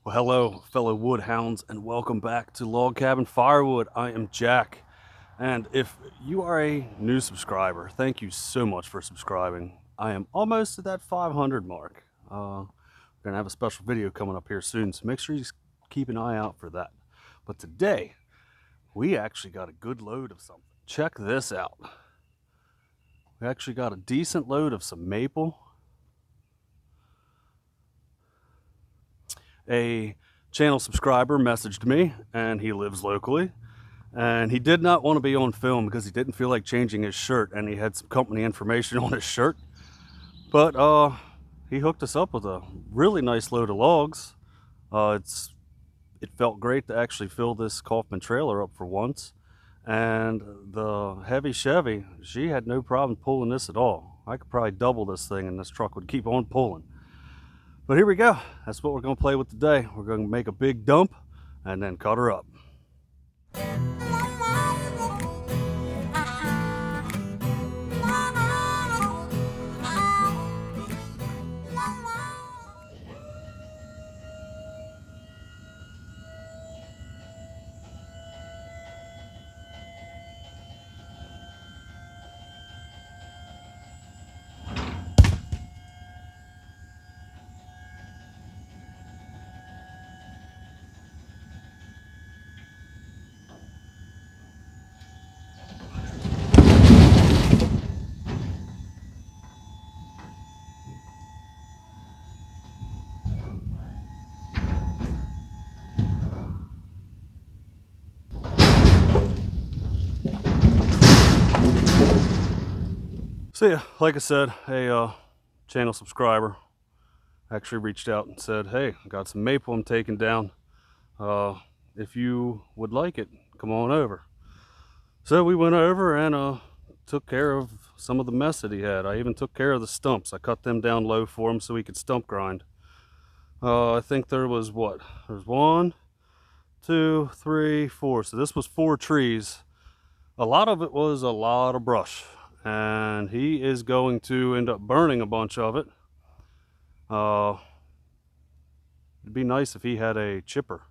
Well, hello, fellow woodhounds, and welcome back to Log Cabin Firewood. I am Jack, and if you are a new subscriber, thank you so much for subscribing. I am almost at that 500 mark. We're gonna have a special video coming up here soon, so make sure you keep an eye out for that. But today, we actually got a good load of something. Check this out. We actually got a decent load of some maple. A channel subscriber messaged me, and he lives locally, and he did not want to be on film because he didn't feel like changing his shirt, and he had some company information on his shirt. But he hooked us up with a really nice load of logs. It felt great to actually fill this Kaufman trailer up for once, and the heavy Chevy, she had no problem pulling this at all. I could probably double this thing and this truck would keep on pulling. But here we go. That's what we're going to play with today. We're going to make a big dump and then cut her up. So yeah, like I said, a channel subscriber actually reached out and said, hey, I got some maple I'm taking down. If you would like it, come on over. So we went over and took care of some of the mess that he had. I even took care of the stumps. I cut them down low for him so he could stump grind. I think there was what? There's 1, 2, 3, 4. So this was 4 trees. A lot of it was a lot of brush, and he is going to end up burning a bunch of it. It'd be nice if he had a chipper,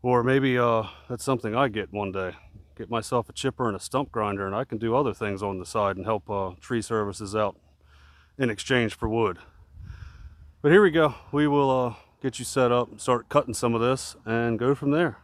or maybe that's something I get one day. Get myself a chipper and a stump grinder, and I can do other things on the side and help tree services out in exchange for wood. But here we go. We will get you set up, start cutting some of this, and go from there.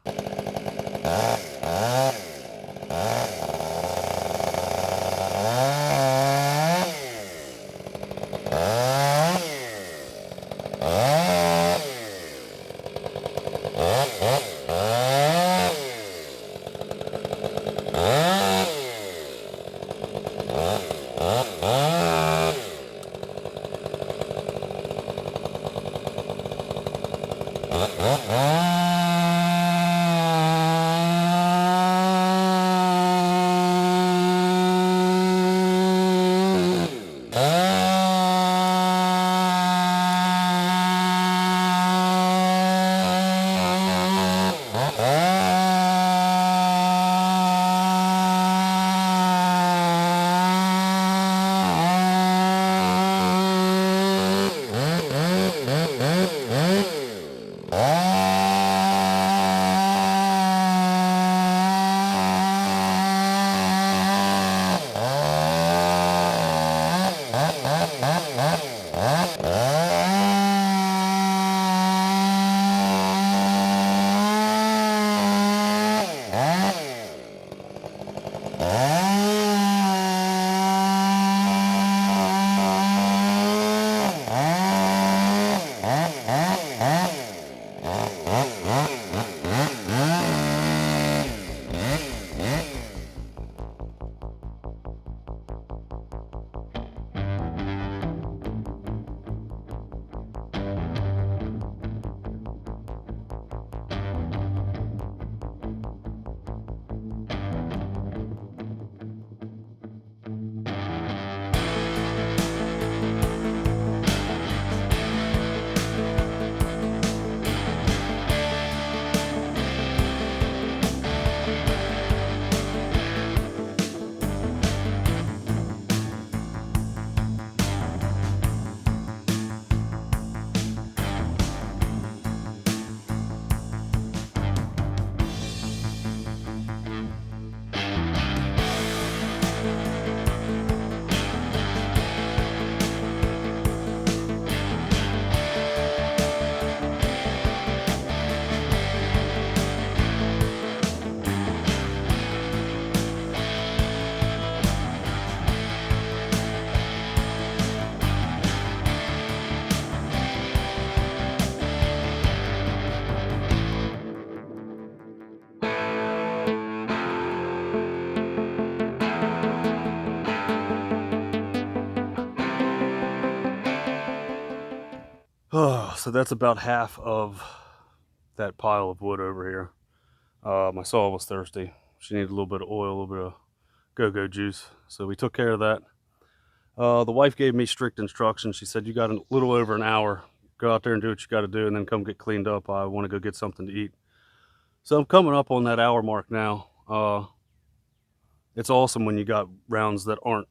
So that's about half of that pile of wood over here. My saw was thirsty. She needed a little bit of oil, a little bit of go-go juice. So we took care of that. The wife gave me strict instructions. She said, you got a little over an hour. Go out there and do what you got to do, and then come get cleaned up. I want to go get something to eat. So I'm coming up on that hour mark now. It's awesome when you got rounds that aren't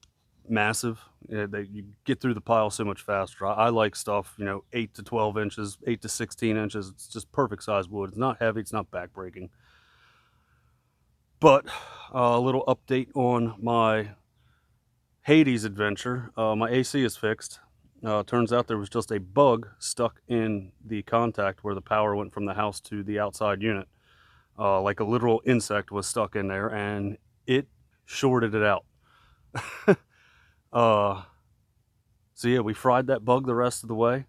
massive. You get through the pile so much faster. I like stuff, 8 to 12 inches, 8 to 16 inches. It's just perfect size wood. It's not heavy. It's not backbreaking. But a little update on my Hades adventure. My AC is fixed. Turns out there was just a bug stuck in the contact where the power went from the house to the outside unit. Like a literal insect was stuck in there, and it shorted it out. So yeah, we fried that bug the rest of the way,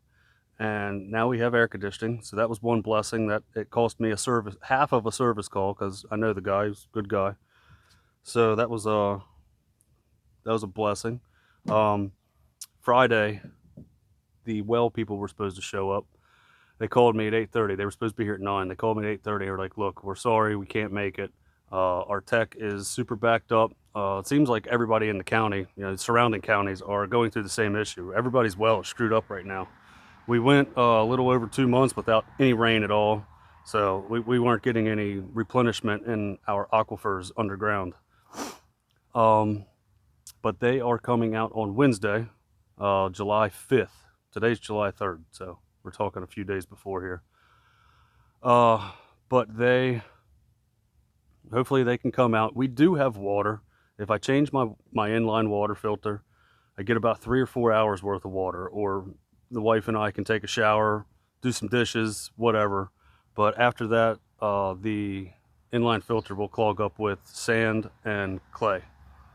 and now we have air conditioning. So that was one blessing. That it cost me half of a service call, because I know the guy, he's a good guy. So that was a blessing. Friday, the well people were supposed to show up. They called me at 8:30. They were supposed to be here at 9. They called me at 8:30. They were like, look, we're sorry, we can't make it. Our tech is super backed up. It seems like everybody in the county, the surrounding counties, are going through the same issue. Everybody's well is screwed up right now. We went a little over 2 months without any rain at all. So we weren't getting any replenishment in our aquifers underground. But they are coming out on Wednesday, July 5th. Today's July 3rd, so we're talking a few days before here. But hopefully they can come out. We do have water. If I change my inline water filter, I get about 3 or 4 hours worth of water, or the wife and I can take a shower, do some dishes, whatever. But after that, the inline filter will clog up with sand and clay.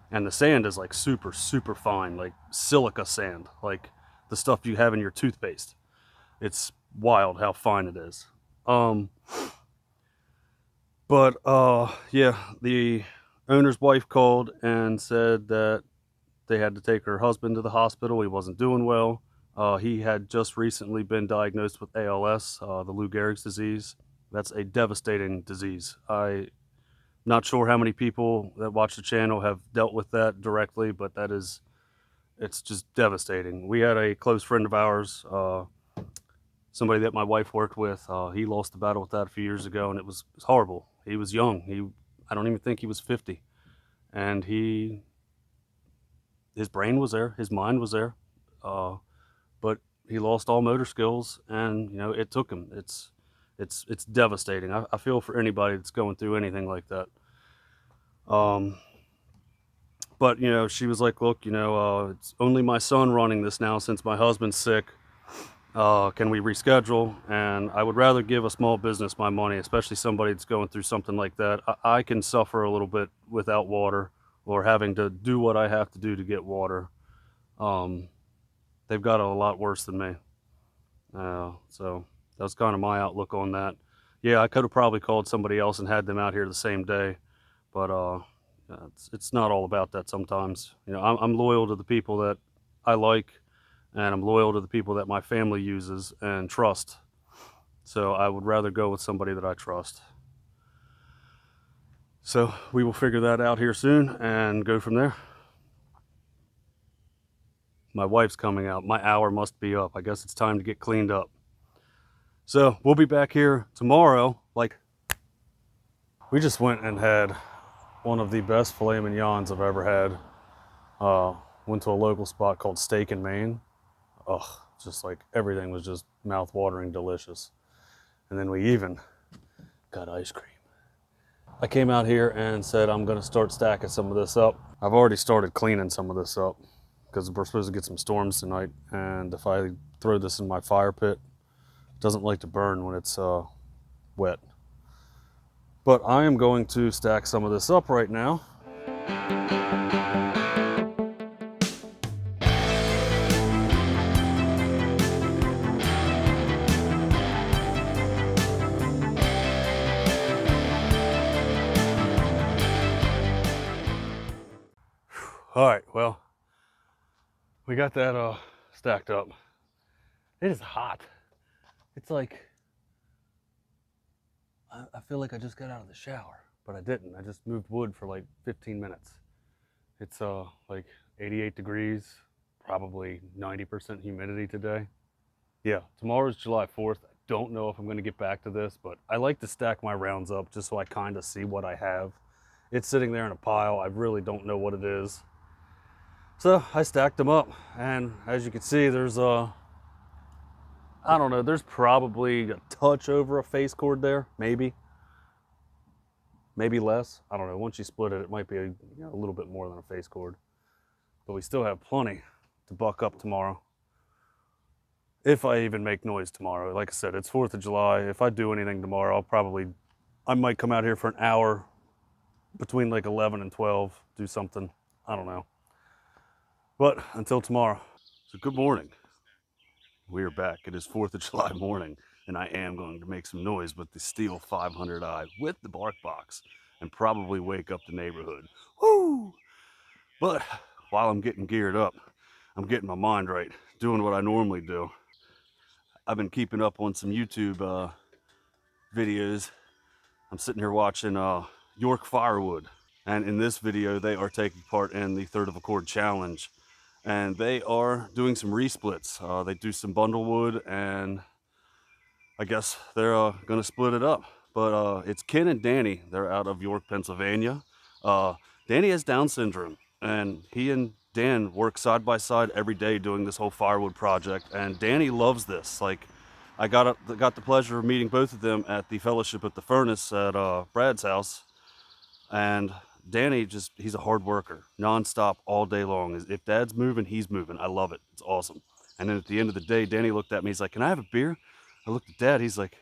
And the sand is like super, super fine, like silica sand, like the stuff you have in your toothpaste. It's wild how fine it is. Yeah, the owner's wife called and said that they had to take her husband to the hospital. He wasn't doing well. He had just recently been diagnosed with ALS, the Lou Gehrig's disease. That's a devastating disease. I'm not sure how many people that watch the channel have dealt with that directly, but it's just devastating. We had a close friend of ours, somebody that my wife worked with. He lost the battle with that a few years ago, and it was horrible. He was young. I don't even think he was 50. And his brain was there, his mind was there, but he lost all motor skills, and it took him. It's devastating. I feel for anybody that's going through anything like that. But she was like, look, it's only my son running this now since my husband's sick. Can we reschedule? And I would rather give a small business my money, especially somebody that's going through something like that. I can suffer a little bit without water, or having to do what I have to do to get water. They've got it a lot worse than me. So that's kind of my outlook on that. Yeah, I could have probably called somebody else and had them out here the same day, but it's not all about that sometimes. I'm loyal to the people that I like, and I'm loyal to the people that my family uses and trust. So I would rather go with somebody that I trust. So we will figure that out here soon and go from there. My wife's coming out. My hour must be up. I guess it's time to get cleaned up. So we'll be back here tomorrow. We just went and had one of the best filet mignons I've ever had. Went to a local spot called Steak and Maine. Just like everything was just mouth-watering delicious. And then we even got ice cream. I came out here and said I'm going to start stacking some of this up. I've already started cleaning some of this up because we're supposed to get some storms tonight, and if I throw this in my fire pit, it doesn't like to burn when it's wet. But I am going to stack some of this up right now. All right, well, we got that stacked up. It is hot. It's like I feel like I just got out of the shower, but I didn't. I just moved wood for like 15 minutes. It's like 88 degrees, probably 90% humidity today. Yeah, tomorrow's July 4th. I don't know if I'm going to get back to this, but I like to stack my rounds up just so I kind of see what I have. It's sitting there in a pile. I really don't know what it is. So I stacked them up, and as you can see, there's I don't know, there's probably a touch over a face cord there, maybe less. I don't know. Once you split it, it might be a little bit more than a face cord, but we still have plenty to buck up tomorrow. If I even make noise tomorrow, like I said, it's 4th of July. If I do anything tomorrow, I might come out here for an hour between like 11 and 12, do something. I don't know. But until tomorrow. So good morning. We are back. It is 4th of July morning, and I am going to make some noise with the Steel 500i with the bark box and probably wake up the neighborhood. Woo! But while I'm getting geared up, I'm getting my mind right, doing what I normally do. I've been keeping up on some YouTube videos. I'm sitting here watching York Firewood, and in this video, they are taking part in the third of a cord challenge, and they are doing some resplits. They do some bundle wood, and I guess they're gonna split it up. But it's Ken and Danny. They're out of York, Pennsylvania. Uh, Danny has Down syndrome, and he and Dan work side by side every day doing this whole firewood project. And Danny loves this. Like, I got the pleasure of meeting both of them at the fellowship at the furnace at Brad's house. And Danny he's a hard worker, nonstop all day long. If Dad's moving, he's moving. I love it. It's awesome. And then at the end of the day, Danny looked at me. He's like, "Can I have a beer?" I looked at Dad. He's like,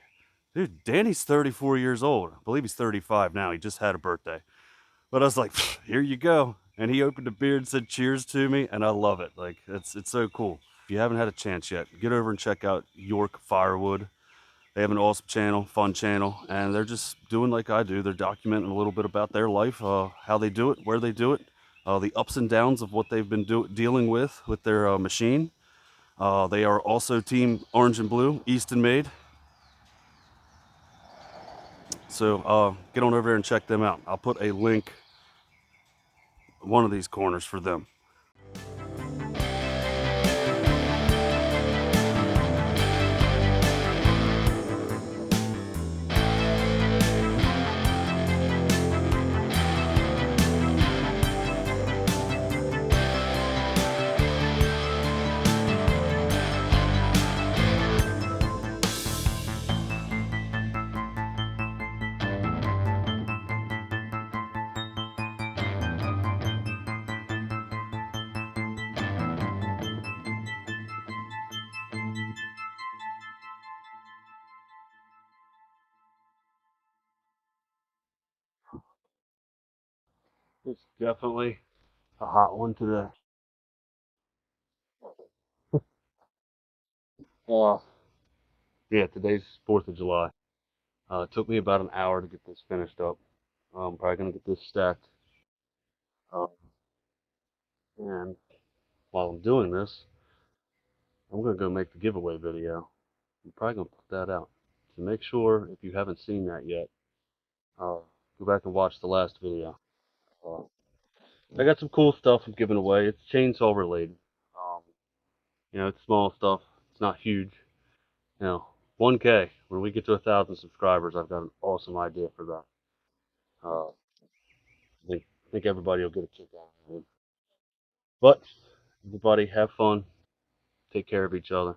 "Dude, Danny's 34 years old. I believe he's 35 now. He just had a birthday." But I was like, "Here you go." And he opened a beer and said cheers to me, and I love it. Like, it's so cool. If you haven't had a chance yet, get over and check out York Firewood. They have an awesome channel, fun channel, and they're just doing like I do. They're documenting a little bit about their life, how they do it, where they do it, the ups and downs of what they've been dealing with their machine. They are also Team Orange and Blue, Easton made. So get on over there and check them out. I'll put a link one of these corners for them. It's definitely a hot one today. Uh, yeah, today's 4th of July. It took me about an hour to get this finished up. I'm probably going to get this stacked. Uh, and while I'm doing this, I'm going to go make the giveaway video. I'm probably going to put that out. So make sure, if you haven't seen that yet, go back and watch the last video. Uh, I got some cool stuff I'm giving away. It's chainsaw related. Um, it's small stuff. It's not huge. 1K. When we get to 1,000 subscribers, I've got an awesome idea for that. I think everybody will get a kick out of it. But everybody, have fun. Take care of each other.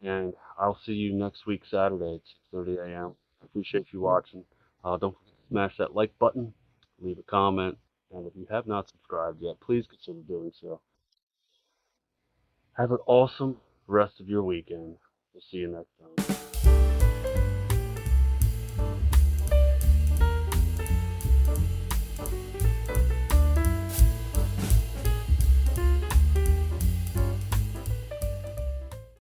And I'll see you next week, Saturday at 6:30 a.m. I appreciate you watching. Don't forget to smash that like button, leave a comment, and if you have not subscribed yet, please consider doing so. Have an awesome rest of your weekend. We'll see you next time.